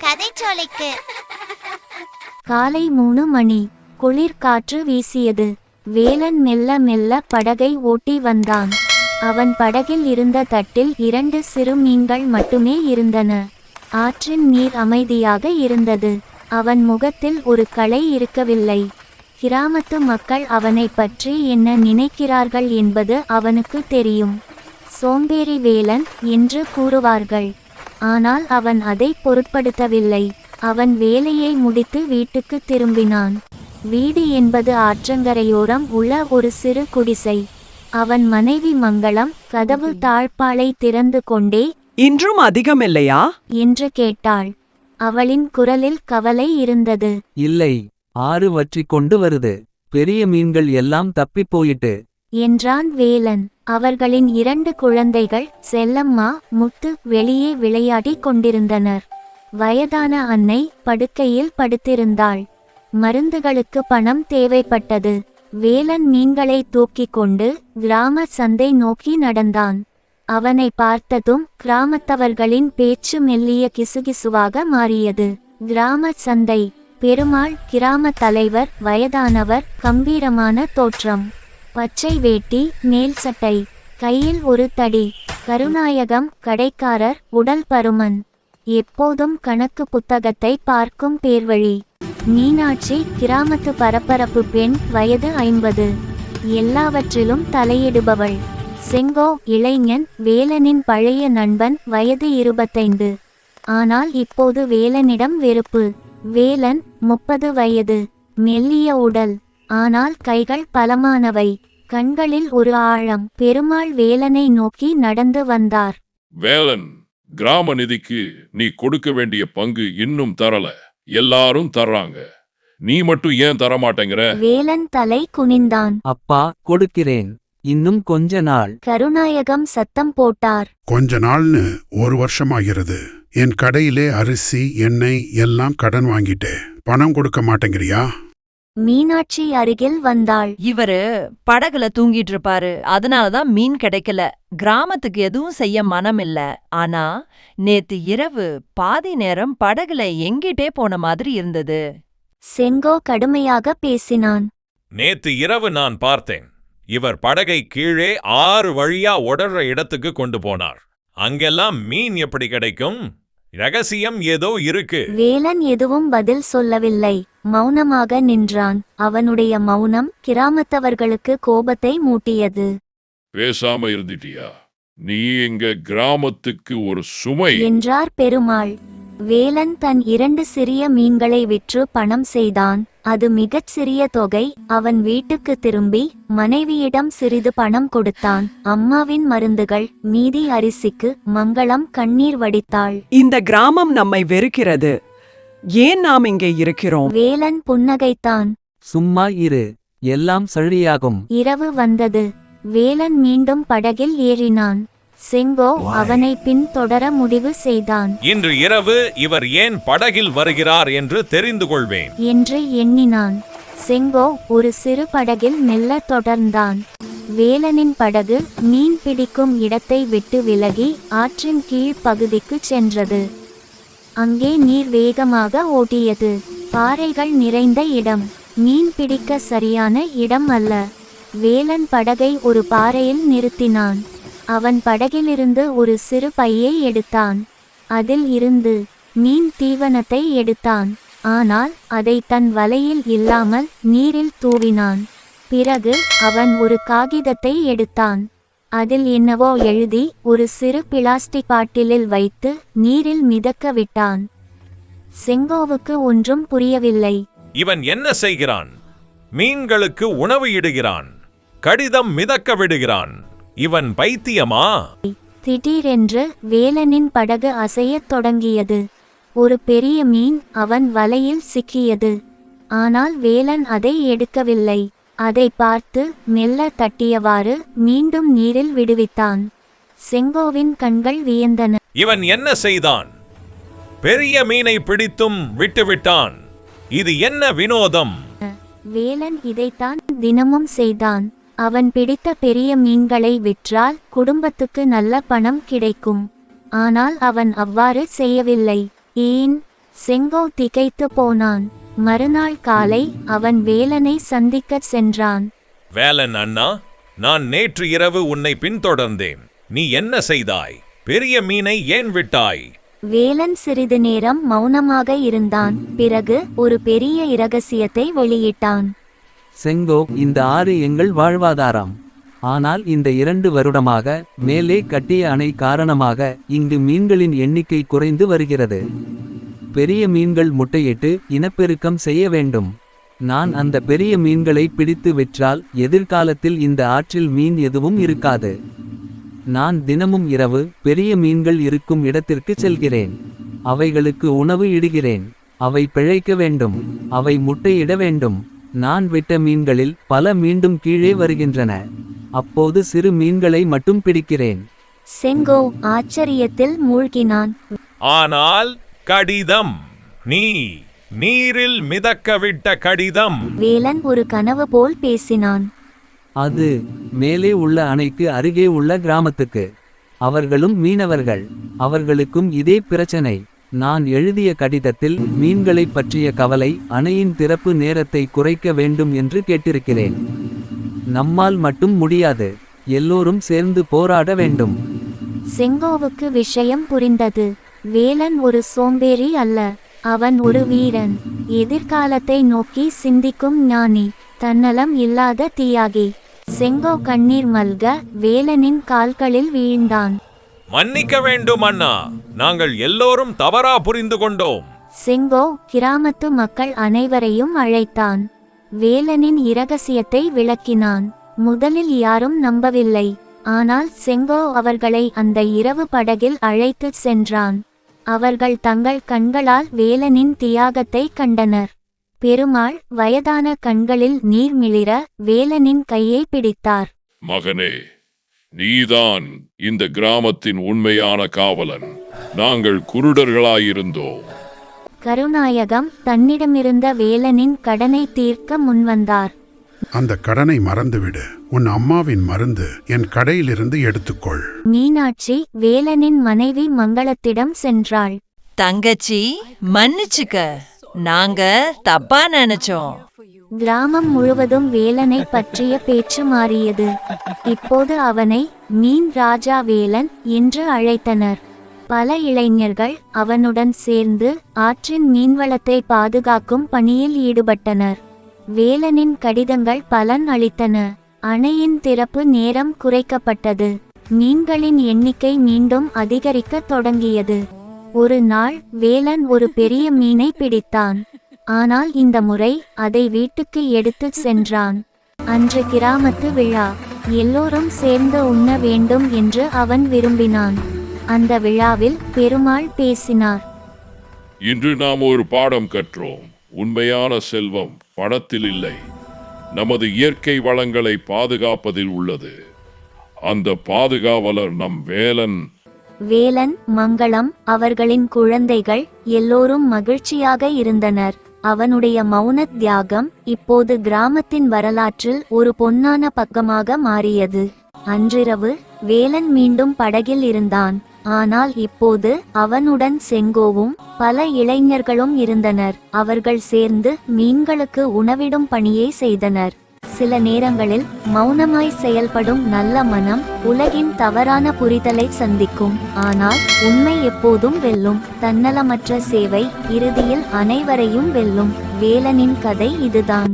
கதைச்சோலைக்கு. காலை 3 மணி. குளிர் காற்று வீசியது. வேலன் மெல்ல மெல்ல படகை ஓட்டி வந்தான். அவன் படகில் இருந்த தட்டில் 2 சிறு மீன்கள் மட்டுமே இருந்தன. ஆற்றின் நீர் அமைதியாக இருந்தது. அவன் முகத்தில் ஒரு களை இருக்கவில்லை. கிராமத்து மக்கள் அவனை பற்றி என்ன நினைக்கிறார்கள் என்பது அவனுக்கு தெரியும். சோம்பேறி வேலன் என்று கூறுவார்கள். ஆனால் அவன் அதை பொருட்படுத்தவில்லை. அவன் வேலையை முடித்து வீட்டுக்கு திரும்பினான். வீடு என்பது ஆற்றங்கரையோரம் உள்ள ஒரு சிறு குடிசை. அவன் மனைவி மங்களம் கதவு தாழ்பாளை திறந்து கொண்டே, இன்றும் அதிகமில்லையா என்று கேட்டாள். அவளின் குரலில் கவலை இருந்தது. இல்லை, ஆறு வற்றி கொண்டு வருது. பெரிய மீன்கள் எல்லாம் தப்பிப் போயிட்டு என்றான் வேலன். அவர்களின் 2 குழந்தைகள் செல்லம்மா, முத்து வெளியே விளையாடிக் கொண்டிருந்தனர். வயதான அன்னை படுக்கையில் படுத்திருந்தாள். மருந்துகளுக்கு பணம் தேவைப்பட்டது. வேலன் மீன்களை தூக்கிக் கொண்டு கிராம சந்தை நோக்கி நடந்தான். அவனை பார்த்ததும் கிராமத்தவர்களின் பேச்சு மெல்லிய கிசுகிசுவாக மாறியது. கிராம சந்தை. பெருமாள் கிராம தலைவர், வயதானவர், கம்பீரமான தோற்றம். பச்சை வேட்டி, மேல் சட்டை, கையில் ஒரு தடி. கருநாயகம் கடைக்காரர், உடல் பருமன். எப்போதும் கணக்கு புத்தகத்தை பார்க்கும் பேர்வழி. மீனாட்சி கிராமத்து பரபரப்பு பெண், வயது 50. எல்லாவற்றிலும் தலையிடுபவள். செங்கோ இளைஞன், வேலனின் பழைய நண்பன், வயது 25. ஆனால் இப்போது வேலனிடம் வெறுப்பு. வேலன் 30 வயது. மெல்லிய உடல். ஆனால் கைகள் பலமானவை. கண்களில் ஒரு ஆழம். பெருமாள் வேலனை நோக்கி நடந்து வந்தார். வேலன், கிராம நிதிக்கு நீ கொடுக்க வேண்டிய பங்கு இன்னும் தரல. எல்லாரும் தர்றாங்க, நீ மட்டும் ஏன் தரமாட்டேங்கிற? வேலன் தலை குனிந்தான். அப்பா, கொடுக்கிறேன். இன்னும் கொஞ்ச நாள். கருநாயகம் சத்தம் போட்டார். கொஞ்ச நாள்னு 1 வருஷமாகிறது. என் கடையிலே அரிசி, எண்ணெய் எல்லாம் கடன் வாங்கிட்டே. பணம் கொடுக்க மாட்டேங்கிறியா? மீனாட்சி அருகில் வந்தாள். இவரு படகுல தூங்கிட்டு இருப்பாரு, அதனாலதான் மீன் கிடைக்கல. கிராமத்துக்கு எதுவும் செய்ய மனம் இல்ல. ஆனா நேத்து இரவு பாதி நேரம் படகுல எங்கிட்டே போன மாதிரி இருந்தது. செங்கோ கடுமையாக பேசினான். நேத்து இரவு நான் பார்த்தேன். இவர் படகை கீழே 6 வழியா ஒடற இடத்துக்கு கொண்டு போனார். அங்கெல்லாம் மீன் எப்படி கிடைக்கும்? ரகசியம் ஏதோ இருக்கு. வேலன் எதுவும் பதில் சொல்லவில்லை. மௌனமாக நின்றான். அவனுடைய மௌனம் கிராமத்தவர்களுக்கு கோபத்தை மூட்டியது. பேசாம இருந்துட்டியா? நீ எங்க கிராமத்துக்கு ஒரு சுமை என்றார் பெருமாள். வேலன் தன் 2 சிறிய மீன்களை விற்று பணம் செய்தான். அது மிகச் சிறிய தொகை. அவன் வீட்டுக்கு திரும்பி மனைவியிடம் சிறிது பணம் கொடுத்தான். அம்மாவின் மருந்துகள், மீதி அரிசிக்கு. மங்களம் கண்ணீர் வடித்தாள். இந்த கிராமம் நம்மை வெறுக்கிறது. ஏன் நாம் இங்கே இருக்கிறோம்? வேலன் புன்னகைத்தான். சும்மா இரு, எல்லாம் சரியாகும். இரவு வந்தது. வேலன் மீண்டும் படகில் ஏறினான். செங்கோ அவனை பின் தொடர முடிவு செய்தான். இன்று இரவு இவர் ஏன் படகில் வருகிறார் என்று தெரிந்து கொள்வேன் என்று எண்ணினான். செங்கோ ஒரு சிறு படகில் மெல்ல தொடர்ந்தான். வேலனின் படகு மீன் பிடிக்கும் இடத்தை விட்டு விலகி ஆற்றின் கீழ் பகுதிக்கு சென்றது. அங்கே நீர் வேகமாக ஓடியது. பாறைகள் நிறைந்த இடம். மீன் பிடிக்க சரியான இடம் அல்ல. வேலன் படகை ஒரு பாறையில் நிறுத்தினான். அவன் படகிலிருந்து ஒரு சிறு பையை எடுத்தான். அதில் இருந்து மீன் தீவனத்தை எடுத்தான். ஆனால் அதை தன் வலையில் இல்லாமல் நீரில் தூவினான். பிறகு அவன் ஒரு காகிதத்தை எடுத்தான். அதில் என்னவோ எழுதி ஒரு சிறு பிளாஸ்டிக் பாட்டிலில் வைத்து நீரில் மிதக்க விட்டான். செங்கோவுக்கு ஒன்றும் புரியவில்லை. இவன் என்ன செய்கிறான்? மீன்களுக்கு உணவு இடுகிறான், கடிதம் மிதக்க விடுகிறான். இவன் பைத்தியமா? திடீரென்று வேலனின் படகு அசையத் தொடங்கியது. ஒரு பெரிய மீன் அவன் வலையில் சிக்கியது. ஆனால் வேலன் அதை எடுக்கவில்லை. அதை பார்த்து மெல்ல தட்டியவாறு மீண்டும் நீரில் விடுவித்தான். செங்கோவின் கண்கள் வியந்தன. இவன் என்ன செய்தான்? பெரிய மீனை பிடித்தும் விட்டுவிட்டான். இது என்ன வினோதம்? வேலன் இதைத்தான் தினமும் செய்தான். அவன் பிடித்த பெரிய மீன்களை விற்றால் குடும்பத்துக்கு நல்ல பணம் கிடைக்கும். ஆனால் அவன் அவ்வாறு செய்யவில்லை. ஏன்? செங்கோ திகைத்து போனான். மறுநாள் காலை அவன் வேலனை சந்திக்கச் சென்றான். வேலன் அண்ணா, நான் நேற்று இரவு உன்னை பின்தொடர்ந்தேன். நீ என்ன செய்தாய்? பெரிய மீனை ஏன் விட்டாய்? வேலன் சிறிது நேரம் மௌனமாக இருந்தான். பிறகு ஒரு பெரிய இரகசியத்தை வெளியிட்டான். செங்கோ, இந்த ஆறு எங்கள் வாழ்வாதாரம். ஆனால் இந்த 2 வருடமாக மேலே கட்டிய அணை காரணமாக இங்கு மீன்களின் எண்ணிக்கை குறைந்து வருகிறது. பெரிய மீன்கள் முட்டையிட்டு இனப்பெருக்கம் செய்ய வேண்டும். நான் அந்த பெரிய மீன்களை பிடித்து விற்றால் எதிர்காலத்தில் இந்த ஆற்றில் மீன் எதுவும் இருக்காது. நான் தினமும் இரவு பெரிய மீன்கள் இருக்கும் இடத்திற்கு செல்கிறேன். அவைகளுக்கு உணவு இடுகிறேன். அவை பிழைக்க வேண்டும். அவை முட்டையிட வேண்டும். நான் விட்ட மீன்களில் பல மீண்டும் கீழே வருகின்றன. அப்போது சிறு மீன்களை மட்டும் பிடிக்கிறேன். செங்கோ ஆச்சரியத்தில் மூழ்கினான். ஆனால் கடிதம், நீ நீரில் மிதக்கவிட்ட கடிதம். வேலன் ஒரு கனவு போல் பேசினான். அது மேலே உள்ள அணைக்கு அருகே உள்ள கிராமத்துக்கு. அவர்களும் மீனவர்கள். அவர்களுக்கும் இதே பிரச்சனை. நான் எழுதிய கடிதத்தில் மீன்களைப் பற்றிய கவலை, அணையின் திறப்பு நேரத்தை குறைக்க வேண்டும் என்று கேட்டிருக்கிறேன். நம்மால் மட்டும் முடியாது. எல்லோரும் சேர்ந்து போராட வேண்டும். செங்கோவுக்கு விஷயம் புரிந்தது. வேலன் ஒரு சோம்பேறி அல்ல. அவன் ஒரு வீரன். எதிர்காலத்தை நோக்கி சிந்திக்கும் ஞானி. தன்னலம் இல்லாத தியாகி. செங்கோ கண்ணீர் மல்க வேலனின் கால்களில் வீழ்ந்தான். மன்னிக்க வேண்டும் அண்ணா, நாங்கள் எல்லோரும் தவறா புரிந்து கொண்டோம். செங்கோ கிராமத்து மக்கள் அனைவரையும் அழைத்தான். வேலனின் இரகசியத்தை விளக்கினான். முதலில் யாரும் நம்பவில்லை. ஆனால் செங்கோ அவர்களை அந்த இரவு படகில் அழைத்துச் சென்றான். அவர்கள் தங்கள் கண்களால் வேலனின் தியாகத்தை கண்டனர். பெருமாள் வயதான கண்களில் நீர் மிளிர வேலனின் கையை பிடித்தார். மகனே, நீதான் இந்த கிராமத்தின் உண்மையான காவலன். நாங்கள் குருடர்களாயிருந்தோம். கருநாயகம் தன்னிடமிருந்த வேலனின் கடனை தீர்க்க முன்வந்தார். அந்த கடனை மறந்துவிடு. உன் அம்மாவின் மருந்து என் கடையிலிருந்து எடுத்துக்கொள். மீனாட்சி வேலனின் மனைவி மங்களத்திடம் சென்றாள். தங்கச்சி, மன்னிச்சுக்க. நாங்க தப்பா நினைச்சோம். கிராமம் முழுவதும் வேலனை பற்றிய பேச்சு மாறியது. இப்போது அவனை மீன் ராஜா வேலன் என்று அழைத்தனர். பல இளைஞர்கள் அவனுடன் சேர்ந்து ஆற்றின் மீன்வளத்தை பாதுகாக்கும் பணியில் ஈடுபட்டனர். வேலனின் கடிதங்கள் பலன் அளித்தன. அணையின் திறப்பு நேரம் குறைக்கப்பட்டது. மீன்களின் எண்ணிக்கை மீண்டும் அதிகரிக்கத் தொடங்கியது. ஒரு நாள் வேலன் ஒரு பெரிய மீனை பிடித்தான். ஆனால் இந்த முறை அதை வீட்டுக்கு எடுத்துச் சென்றான். அன்று கிராமத்து விழா. எல்லோரும் சேர்ந்து உண்ண வேண்டும் என்று அவன் விரும்பினான். அந்த விழாவில் பெருமாள் பேசினார். இன்று நாம் ஒரு பாடம் கற்றோம். உண்மையான செல்வம் பணத்தில் இல்லை, நமது இயற்கை வளங்களை பாதுகாப்பதில் உள்ளது. அந்த பாதுகாவலர் நம் வேலன். வேலன், மங்களம், அவர்களின் குழந்தைகள் எல்லோரும் மகிழ்ச்சியாக இருந்தனர். அவனுடைய மௌன தியாகம் இப்போது கிராமத்தின் வரலாற்றில் ஒரு பொன்னான பக்கமாக மாறியது. அன்றிரவு வேலன் மீண்டும் படகில் இருந்தான். ஆனால் இப்போது அவனுடன் செங்கோவும் பல இளைஞர்களும் இருந்தனர். அவர்கள் சேர்ந்து மீன்களுக்கு உணவிடும் பணியை செய்தனர். சில நேரங்களில் மௌனமாய் செயல்படும் நல்ல மனம் உலகின் தவறான புரிதலை சந்திக்கும். ஆனால் உண்மை எப்போதும் வெல்லும். தன்னலமற்ற சேவை இறுதியில் அனைவரையும் வெல்லும். வேலனின் கதை இதுதான்.